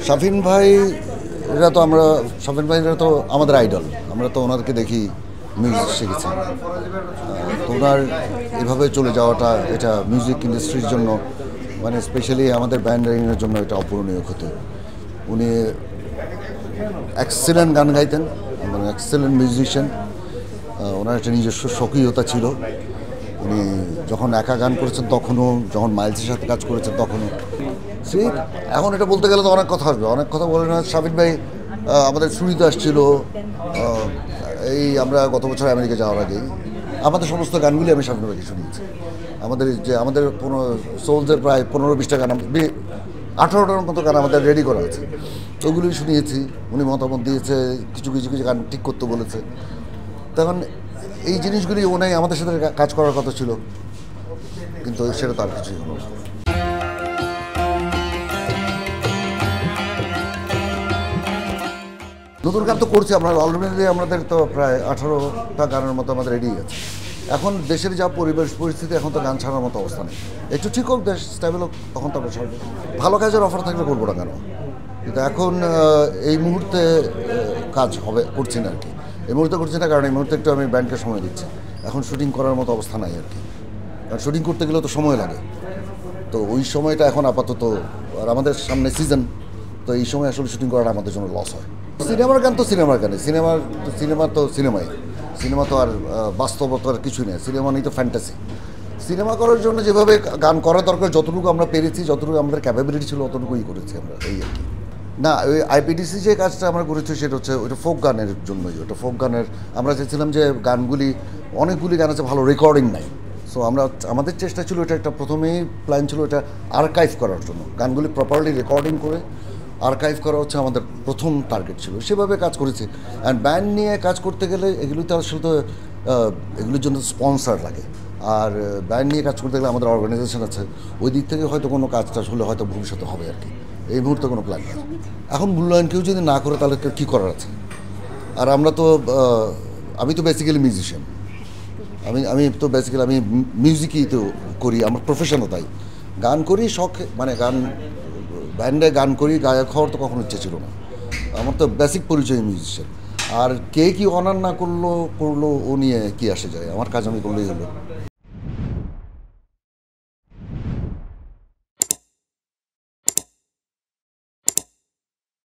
শাফিন ভাই এরা তো আমরা শাফিন ভাইরা তো আমাদের আইডল, আমরা তো ওনাদেরকে দেখি মিউজিক শিখেছি। তো ওনার এভাবে চলে যাওয়াটা এটা মিউজিক ইন্ডাস্ট্রির জন্য মানে স্পেশালি আমাদের ব্যান্ডের জন্য এটা অপূরণীয় ক্ষতি। উনি এক্সেলেন্ট গান গাইতেন, মানে এক্সেলেন্ট মিউজিশিয়ান। ওনার একটা নিজস্ব স্বকীয়তা ছিল। উনি যখন একা গান করেছেন তখনও, যখন মাইলসের সাথে কাজ করেছেন তখনও। সে এখন এটা বলতে গেলে তো অনেক কথা আসবে, অনেক কথা বলে না। শাফিন ভাই আমাদের শুরুতে আসছিল এই আমরা গত বছর আমেরিকা যাওয়ার আগেই আমাদের সমস্ত গানগুলি আমি শাফিন ভাইকে শুনিয়েছি। আমাদের সোলসের প্রায় 15-20টা গান, 18টার মতো গান আমাদের রেডি করা আছে, ওগুলোই শুনিয়েছি। উনি মতামত দিয়েছে, কিছু কিছু কিছু গান ঠিক করতে বলেছে। তখন এই জিনিসগুলি উনি আমাদের সাথে কাজ করার কথা ছিল, কিন্তু সেটা তার কিছুই হলো না। নতুন গান তো করছি আমরা অলরেডি, আমাদের তো প্রায় 18টা গানের মতো আমাদের রেডি আছে। এখন দেশের যা পরিবেশ পরিস্থিতি, এখন তো গান ছাড়ার মতো অবস্থা নেই। একটু ঠিক হোক, দেশ স্টেবল হোক, তখন তো আমরা ছাড়বো। ভালো কাজের অফার থাকলে করবো না কেন, কিন্তু এখন এই মুহূর্তে কাজ করছি না আর কি। এই মুহূর্তে করছি না কারণ এই মুহূর্তে একটু আমি ব্যান্ডকে সময় দিচ্ছি। এখন শুটিং করার মতো অবস্থা নাই আর কি, কারণ শুটিং করতে গেলেও তো সময় লাগে। তো ওই সময়টা এখন আপাতত, আর আমাদের সামনে সিজন, তো এই সময় আসলে শুটিং করাটা আমাদের জন্য লস হয়। সিনেমার গান তো সিনেমার গানে, সিনেমা তো সিনেমাই। সিনেমা তো আর বাস্তবতার কিছুই নেই, সিনেমা নেই তো ফ্যান্টাসি। সিনেমা করার জন্য যেভাবে গান করা দরকার, যতটুকু আমরা পেরেছি, যতটুকু আমাদের ক্যাপাবিলিটি ছিল, অতটুকুই করেছি আমরা, এই আর কি। না, ওই আইপিডিসি যে কাজটা আমরা করেছি সেটা হচ্ছে ওইটা ফোক গানের জন্যই। ওটা ফোক গানের আমরা চেয়েছিলাম যে গানগুলি, অনেকগুলি গান আছে ভালো রেকর্ডিং নাই। সো আমাদের চেষ্টা ছিল, এটা একটা প্রথমেই প্ল্যান ছিল এটা আর্কাইভ করার জন্য, গানগুলি প্রপারলি রেকর্ডিং করে আর্কাইভ করা হচ্ছে আমাদের প্রথম টার্গেট ছিল। সেভাবে কাজ করেছি। অ্যান্ড ব্যান্ড নিয়ে কাজ করতে গেলে এগুলিতে আসলে তো এগুলির জন্য স্পন্সার লাগে। আর ব্যান্ড নিয়ে কাজ করতে গেলে আমাদের অর্গানাইজেশন আছে, ওই দিক থেকে হয়তো কোনো কাজটা হলে হয়তো ভবিষ্যতে হবে আর কি। এই মুহূর্তে কোনো প্ল্যান নেই। এখন মূল্যায়ন কেউ যদি না করে তাহলে কী করার আছে। আর আমরা তো আমি তো বেসিক্যালি মিউজিশিয়ান, আমি তো বেসিক্যালি আমি মিউজিকই তো করি, আমার প্রফেশনও তাই। গান করি শখ, মানে ব্যান্ডে গান করি, গায়ক হওয়ার তো কখনো ইচ্ছে ছিল না। আমার তো বেসিক পরিচয় মিউজিশিয়ান। আর কে কি অনার না করলো ও নিয়ে কি আসে যায়, আমার কাজ আমি করলেই হলো।